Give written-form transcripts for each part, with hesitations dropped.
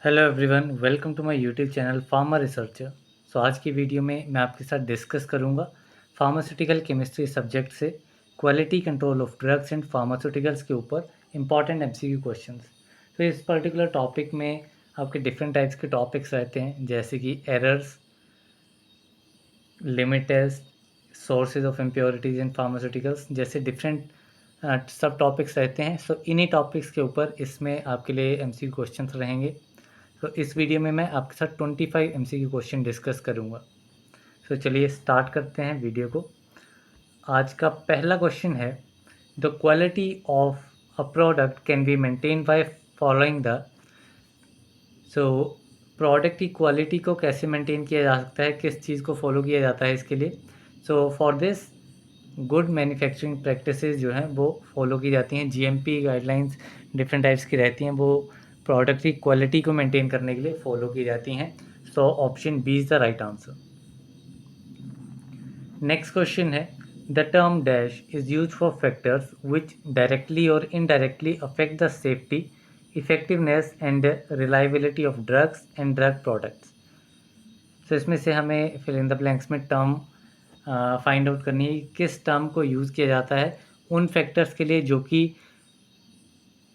Hello everyone, welcome to my YouTube channel pharma researcher. आज की video में मैं आपके साथ डिस्कस करूंगा फार्मास्यूटिकल केमिस्ट्री सब्जेक्ट से quality control of drugs and pharmaceuticals के ऊपर इंपॉर्टेंट एमसीक्यू क्वेश्चंस। तो इस पर्टिकुलर टॉपिक में आपके डिफरेंट टाइप्स के टॉपिक्स रहते हैं, जैसे कि errors, limit test, sources of impurities in pharmaceuticals, जैसे डिफरेंट सब टॉपिक्स रहते हैं। इन्हीं टॉपिक्स के ऊपर इसमें आपके लिए एमसीक्यू क्वेश्चंस रहेंगे। तो इस वीडियो में मैं आपके साथ 25 एमसीक्यू क्वेश्चन डिस्कस करूंगा। चलिए स्टार्ट करते हैं वीडियो को। आज का पहला क्वेश्चन है, the quality of a product can be maintain by following the. Product की क्वालिटी को कैसे मेंटेन किया जा सकता है, किस चीज़ को फॉलो किया जाता है इसके लिए। For this good manufacturing practices जो हैं वो फॉलो की जाती हैं। जीएमपी गाइडलाइंस डिफरेंट टाइप्स की रहती हैं, वो प्रोडक्ट की क्वालिटी को मेंटेन करने के लिए फॉलो की जाती हैं। Option B is the right answer. Next question है, the term dash is use for factors which directly और indirectly affect the safety, effectiveness and reliability of drugs and drug products. इसमें से हमें फिल इन द ब्लैंक्स में term find out करनी है, किस term को यूज़ किया जाता है उन फैक्टर्स के लिए जो कि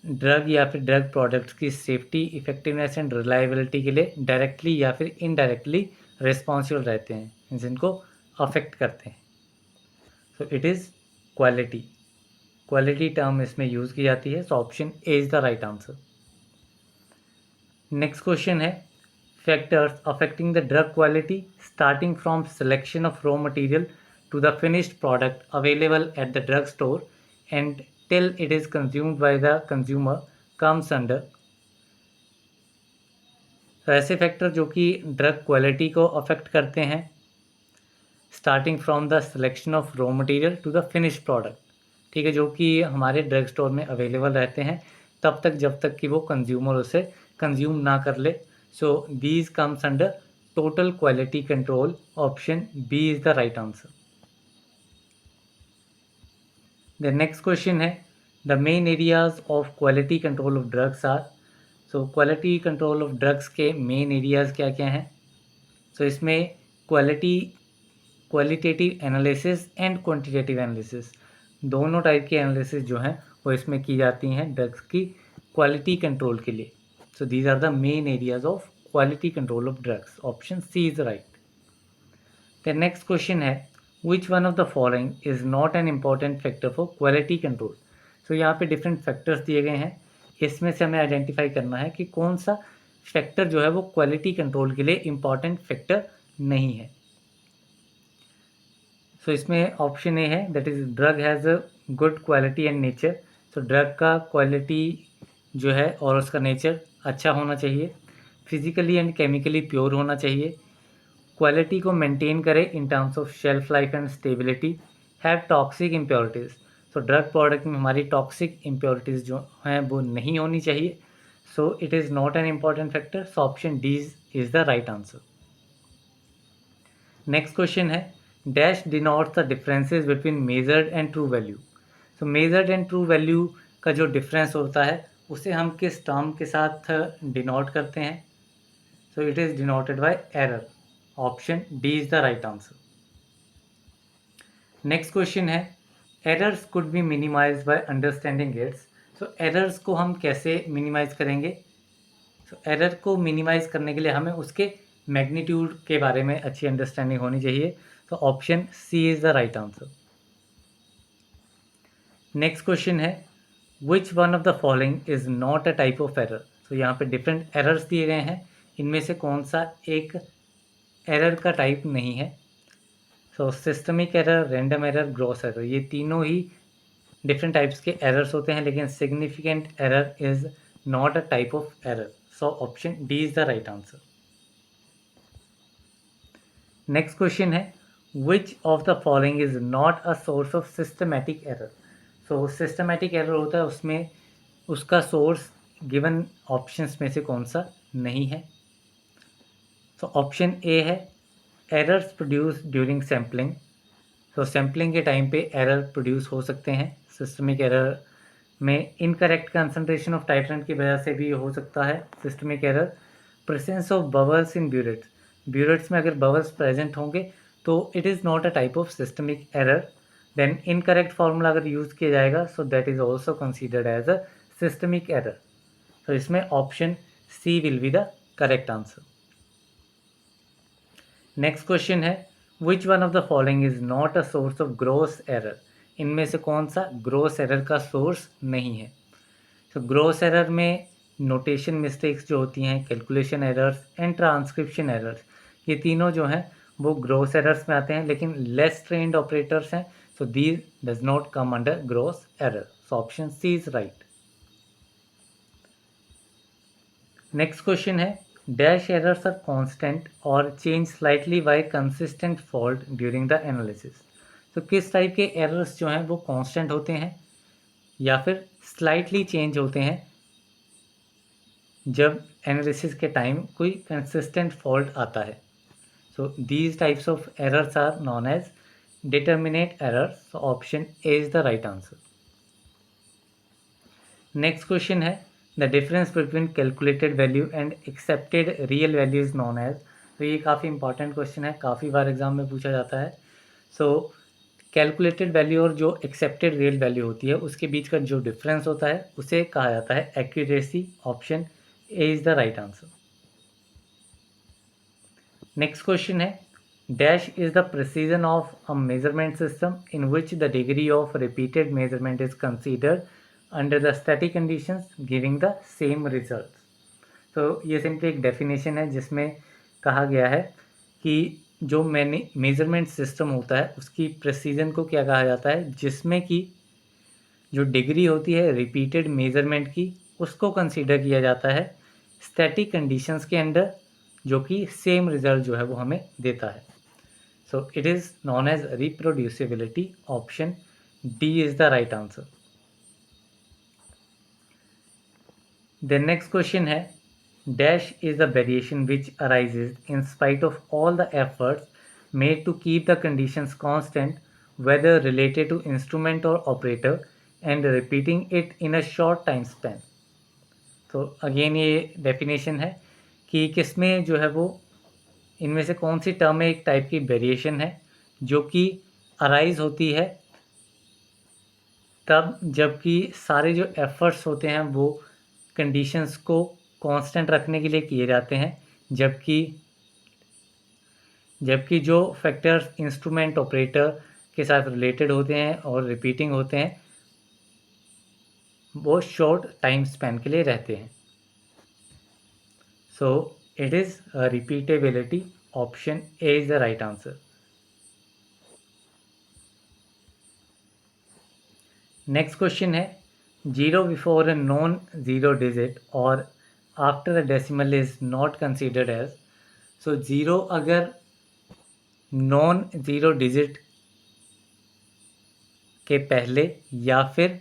ड्रग या फिर ड्रग प्रोडक्ट्स की सेफ्टी, इफेक्टिवनेस एंड रिलायबिलिटी के लिए डायरेक्टली या फिर इनडायरेक्टली रिस्पॉन्सिबल रहते हैं, जिनको अफेक्ट करते हैं। It is quality. Quality term इसमें यूज़ की जाती है। Option A is the right answer. Next question है, factors affecting the drug quality starting from selection of raw material to the finished product available at the drug store and till it is consumed by the consumer comes under। ऐसे factor जो कि drug quality को affect करते हैं, starting from the selection of raw material to the finished product, ठीक है, जो कि हमारे ड्रग स्टोर में अवेलेबल रहते हैं तब तक जब तक कि वो कंज्यूमर उसे कंज्यूम ना कर ले। These comes under total quality control. Option B is the right answer. The next question है, the main areas of quality control of drugs are। quality control of drugs के main areas क्या क्या हैं। इसमें qualitative analysis and quantitative analysis, दोनों type के analysis जो हैं वो इसमें की जाती हैं ड्रग्स की क्वालिटी कंट्रोल के लिए। These are the main areas of quality control of drugs. Option C is right. The next question है, which one of the following is not an important factor for quality control. यहाँ पे different factors दिए गए हैं, इसमें से हमें identify करना है कि कौन सा फैक्टर जो है वो क्वालिटी कंट्रोल के लिए इम्पॉर्टेंट फैक्टर नहीं है। इसमें ऑप्शन ए है, that is drug has a good quality and nature. Drug का क्वालिटी जो है और उसका नेचर अच्छा होना चाहिए, फिजिकली एंड केमिकली प्योर होना चाहिए, क्वालिटी को मेंटेन करे in terms of shelf life and stability, have toxic impurities. Drug product में हमारी टॉक्सिक इम्प्योरिटीज़ जो हैं वो नहीं होनी चाहिए। It is not an important factor. Option D is the right answer. Next question है, dash denotes the differences between measured and true value. Measured and true value का जो डिफरेंस होता है उसे हम किस टर्म के साथ डिनोट करते हैं। It is denoted by error. Option D is the right answer. Next question है, errors could be minimise by understanding its. Errors को हम कैसे मिनिमाइज करेंगे। एरर को मिनिमाइज करने के लिए हमें उसके मैग्नीट्यूड के बारे में अच्छी अंडरस्टैंडिंग होनी चाहिए। Option C is the right answer. Next question है, which one of the following is not a type of error. यहाँ पे डिफरेंट एरर्स दिए गए हैं, इनमें से कौन सा एक एरर का टाइप नहीं है। Systemic error, random error, gross error, ये तीनों ही डिफरेंट टाइप्स के एरर्स होते हैं, लेकिन significant error is not a type of error. Option D is the right answer. Next question है, which of the following is not a source of systematic error. Systematic error होता है, उसमें उसका source given options में से कौन सा नहीं है। ऑप्शन ए है, errors produce during sampling. Sampling के टाइम पे एरर प्रोड्यूस हो सकते हैं। सिस्टमिक एरर में इनकरेक्ट कंसंट्रेशन ऑफ टाइट्रेंट की वजह से भी हो सकता है systemic error. Presence of bubbles in burettes, burettes में अगर बबल्स प्रेजेंट होंगे तो it is not a type of systemic error. Then incorrect formula अगर यूज़ किया जाएगा so that is also considered as a systemic error. तो इसमें option C will be the correct answer. Next question है which one of the following is not a source of gross error, इनमें से कौन सा gross error का source नहीं है। तो ग्रोस एरर में नोटेशन मिस्टेक्स जो होती हैं, calculation errors and transcription errors, ये तीनों जो हैं वो ग्रोस एरर्स में आते हैं, लेकिन लेस ट्रेन्ड ऑपरेटर्स हैं so these does not come under gross error. So option C is right. Next question है dash errors are constant or change slightly by consistent fault during the analysis. तो किस type के errors जो हैं वो constant होते हैं या फिर स्लाइटली चेंज होते हैं जब एनालिसिस के टाइम कोई कंसिस्टेंट फॉल्ट आता है। So these types of errors are known as determinate errors. So option A is the right answer. Next question है the difference between calculated value and accepted real value is known as. तो ये काफ़ी important question है, काफ़ी बार exam में पूछा जाता है। सो कैलकुलेटेड वैल्यू और जो एक्सेप्टेड रियल वैल्यू होती है उसके बीच का जो डिफरेंस होता है उसे कहा जाता है accuracy. Option A is the right answer. Next question है dash is the precision of a measurement system in which the degree of repeated measurement is considered under the static conditions giving the same result. तो ये simply एक definition है जिसमें कहा गया है कि जो मेजरमेंट सिस्टम होता है उसकी प्रिसीजन को क्या कहा जाता है, जिसमें कि जो डिग्री होती है रिपीटेड मेजरमेंट की उसको कंसीडर किया जाता है स्टैटिक कंडीशंस के अंडर, जो कि सेम रिजल्ट जो है वो हमें देता है। So it is known as reproducibility. Option D is the right answer. The next question है dash is the variation which arises in spite of all the efforts made to keep the conditions constant whether related to instrument और operator and repeating it in a short time span. तो again ये definition है कि किसमें जो है वो इनमें से कौन सी टर्म में एक टाइप की वेरिएशन है जो कि अराइज होती है तब जबकि सारे जो एफर्ट्स होते हैं वो कंडीशंस को कांस्टेंट रखने के लिए किए जाते हैं, जबकि जो फैक्टर्स इंस्ट्रूमेंट ऑपरेटर के साथ रिलेटेड होते हैं और रिपीटिंग होते हैं वो शॉर्ट टाइम स्पैन के लिए रहते हैं। So it is repeatability. Option A is the right answer. Next question है zero before a non zero digit और after a decimal is not considered as. So zero अगर नॉन ज़ीरो डिजिट के पहले या फिर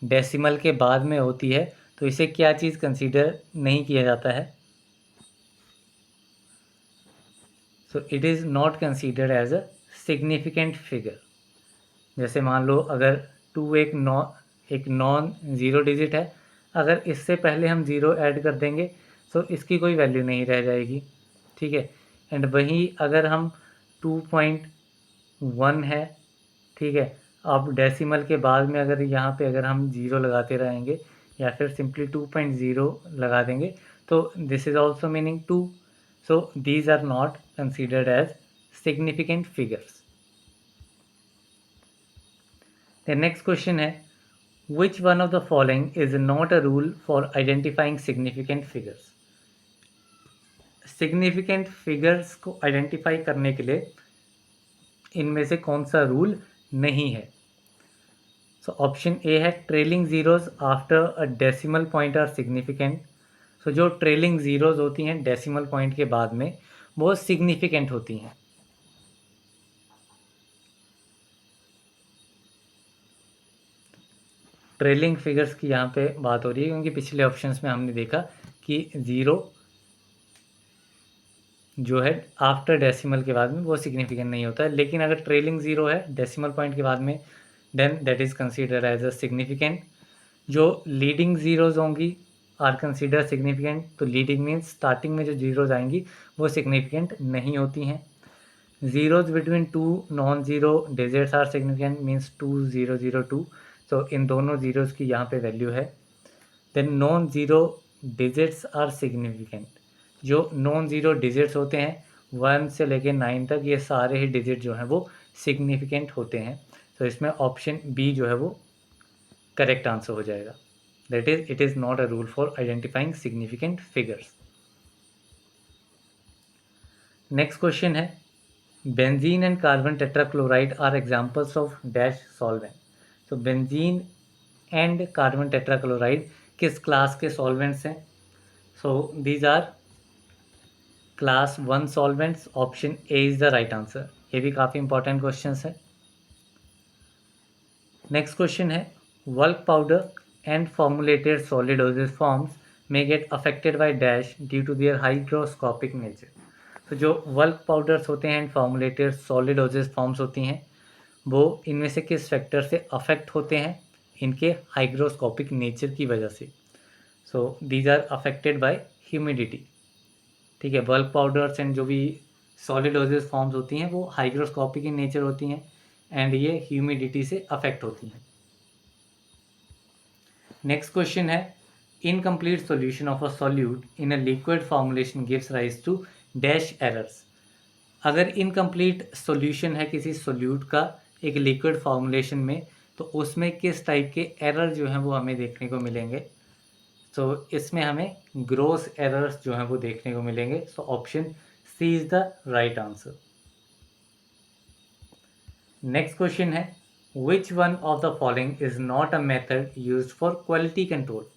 डेसिमल के बाद में होती है तो इसे क्या चीज़ कंसीडर नहीं किया जाता है। So it is not considered as a significant figure. जैसे मान लो अगर टू एक नॉन ज़ीरो डिजिट है, अगर इससे पहले हम ज़ीरो ऐड कर देंगे तो इसकी कोई वैल्यू नहीं रह जाएगी, ठीक है। एंड वहीं अगर हम 2.1 है, ठीक है, अब डेसिमल के बाद में अगर यहाँ पे अगर हम ज़ीरो लगाते रहेंगे या फिर सिंपली 2.0 लगा देंगे तो this is also meaning 2। So these are not considered as significant figures. The next question है which one of the following is not a rule for identifying significant figures। Significant figures को identify करने के लिए इनमें से कौन सा rule नहीं है। सो ऑप्शन ए है trailing zeros after a decimal point are significant. So जो ट्रेलिंग ज़ीरोज़ होती हैं डेसिमल पॉइंट के बाद में वो सिग्निफिकेंट होती हैं। ट्रेलिंग फिगर्स की यहाँ पे बात हो रही है क्योंकि पिछले ऑप्शंस में हमने देखा कि ज़ीरो जो है आफ्टर डेसिमल के बाद में वो सिग्निफिकेंट नहीं होता है, लेकिन अगर ट्रेलिंग ज़ीरो है डेसिमल पॉइंट के बाद में then that is consider as a significant. जो लीडिंग ज़ीरोज़ होंगी आर कंसिडर सिग्निफिकेंट, तो लीडिंग मीन्स स्टार्टिंग में जो जीरोज आएंगी वो सिग्निफिकेंट नहीं होती हैं। zeros between two non-zero digits are significant means 2002, तो इन दोनों zeros की यहाँ पे वैल्यू है। then non-zero digits are significant, जो non-zero digits होते हैं 1 से लेके 9 तक, ये सारे ही डिजिट जो हैं वो सिग्निफिकेंट होते हैं। तो इसमें ऑप्शन बी जो है वो करेक्ट आंसर हो जाएगा। That is it is not a rule for identifying significant figures. Next question है, benzene and carbon tetrachloride are examples of dash solvent. तो बेंजीन एंड कार्बन टेट्राक्लोराइड किस क्लास के solvents हैं? So these are class 1 solvents. Option A is the right answer. ये भी काफ़ी important question है। Next question है, bulk powder and formulated solid doses forms may get affected by dash due to their hygroscopic nature. तो जो work powders होते हैं and formulated solid doses forms होती हैं वो इनमें से किस फैक्टर से अफेक्ट होते हैं? इनके हाइग्रोस्कोपिक नेचर की वजह से। So these are affected by humidity. ठीक है, बल्क पाउडर्स एंड जो भी सॉलिड डोजेज फॉर्म्स होती हैं वो हाइग्रोस्कोपिक इन नेचर होती हैं एंड ये ह्यूमिडिटी से अफेक्ट होती हैं। नेक्स्ट क्वेश्चन है, incomplete solution of a solute in a liquid formulation gives rise to dash errors. अगर इनकम्प्लीट सॉल्यूशन है किसी सॉल्यूट का एक लिक्विड फॉर्मुलेशन में, तो उसमें किस टाइप के एरर जो हैं वो हमें देखने को मिलेंगे? तो इसमें हमें ग्रोस एरर्स जो हैं वो देखने को मिलेंगे। So option C is the right answer. Next question है, which one of the following is not a method used for quality control.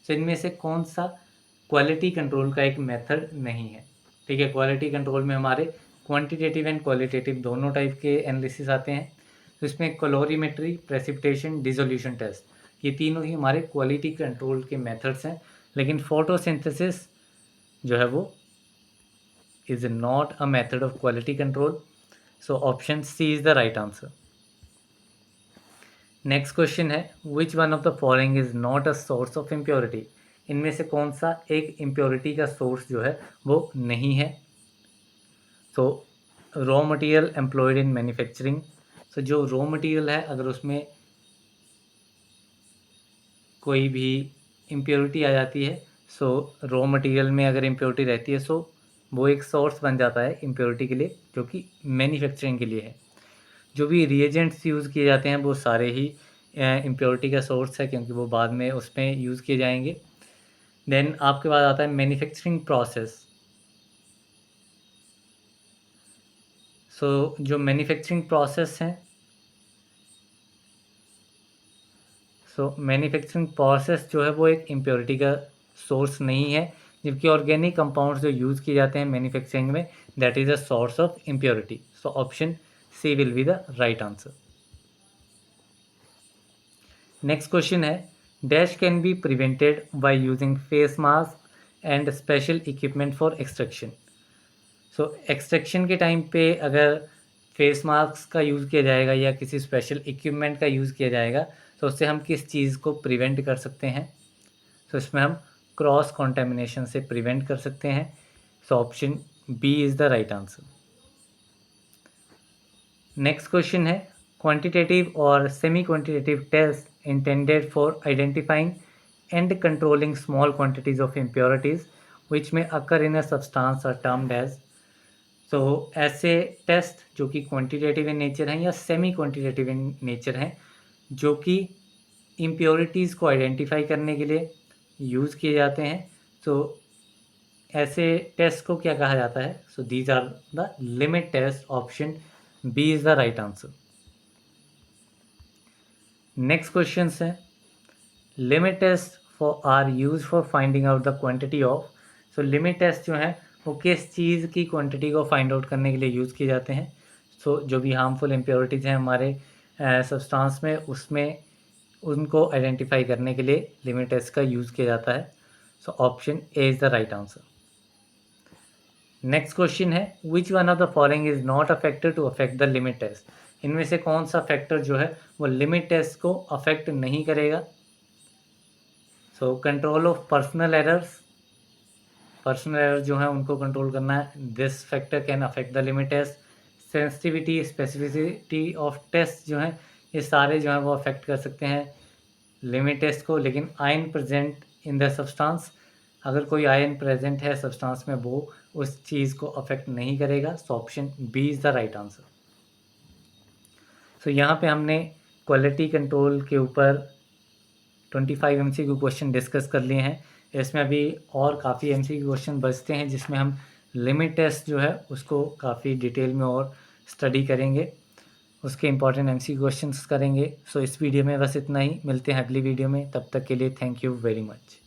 तो इनमें से कौन सा क्वालिटी कंट्रोल का एक मेथड नहीं है? ठीक है, क्वालिटी कंट्रोल में हमारे क्वांटिटेटिव एंड क्वालिटेटिव दोनों टाइप के एनालिसिस आते हैं। तो इसमें कैलोरीमेट्री, प्रेसिपिटेशन, डिसोल्यूशन टेस्ट, ये तीनों ही हमारे क्वालिटी कंट्रोल के मेथड्स हैं। लेकिन फोटोसिंथेसिस जो है वो is not a method of quality control. So option C is the right answer. Next question है, which one of the following is not a source of impurity. इनमें से कौन सा एक इम्प्योरिटी का सोर्स जो है वो नहीं है? तो raw material employed in manufacturing. तो जो रॉ मटेरियल है अगर उसमें कोई भी इम्प्योरिटी आ जाती है, सो रॉ मटेरियल में अगर इम्प्योरिटी रहती है सो वो एक सोर्स बन जाता है इम्प्योरिटी के लिए, जो कि मैन्युफैक्चरिंग के लिए है। जो भी रिएजेंट्स यूज़ किए जाते हैं वो सारे ही इम्प्योरिटी का सोर्स है, क्योंकि वो बाद में उसमें यूज़ किए जाएंगे। देन आपके पास आता है मैन्युफैक्चरिंग प्रोसेस। सो जो मैन्युफैक्चरिंग प्रोसेस हैं, सो मैन्युफैक्चरिंग प्रोसेस जो है वो एक इम्प्योरिटी का सोर्स नहीं है, जबकि ऑर्गेनिक कंपाउंड्स जो यूज़ किए जाते हैं मैन्युफैक्चरिंग में, that is a source of impurity. So option C will be the right answer. Next question है, dash can be prevented by using face mask and special equipment for extraction. So extraction के time पे अगर face mask का use किया जाएगा या किसी special equipment का यूज़ किया जाएगा, तो उससे हम किस चीज़ को प्रिवेंट कर सकते हैं? तो इसमें हम क्रॉस कॉन्टेमिनेशन से प्रिवेंट कर सकते हैं। So option B is the right answer. Next question है, क्वांटिटेटिव और semi quantitative test intended for identifying and controlling small quantities of impurities which may occur in a substance are termed as. तो ऐसे test जो कि quantitative in nature हैं या semi quantitative in nature हैं, जो कि इम्प्योरिटीज़ को आइडेंटिफाई करने के लिए यूज़ किए जाते हैं, तो ऐसे टेस्ट को क्या कहा जाता है? So these are the limit test. Option B is the right answer. Next question है, limit test for are use for finding out the quantity of. So limit test जो है वो किस चीज़ की क्वांटिटी को फाइंड आउट करने के लिए यूज़ किए जाते हैं? सो जो भी हार्मफुल इम्प्योरिटीज़ हैं हमारे सब्सटेंस में, उसमें उनको आइडेंटिफाई करने के लिए लिमिट टेस्ट का यूज़ किया जाता है। So option A is the right answer. Next question है, which one of the following is not a factor to affect the limit test. इनमें से कौन सा फैक्टर जो है वो लिमिट टेस्ट को अफेक्ट नहीं करेगा? So control of personal errors जो है उनको कंट्रोल करना है। This factor can affect the limit test. Sensitivity specificity of test जो है ये सारे जो है वो अफेक्ट कर सकते हैं लिमिट टेस्ट को, लेकिन ion present in the substance, अगर कोई आयन प्रेजेंट है सब्सटेंस में वो उस चीज़ को अफेक्ट नहीं करेगा। So option B is the right answer. So यहाँ पे हमने क्वालिटी कंट्रोल के ऊपर 25 MCQ क्वेश्चन डिस्कस कर लिए हैं। इसमें अभी और काफ़ी MCQ क्वेश्चन बचते हैं जिसमें हम लिमिट टेस्ट जो है उसको काफ़ी डिटेल में और स्टडी करेंगे, उसके इंपॉर्टेंट MCQ क्वेश्चंस करेंगे। सो इस वीडियो में बस इतना ही, मिलते हैं अगली वीडियो में, तब तक के लिए थैंक यू वेरी मच।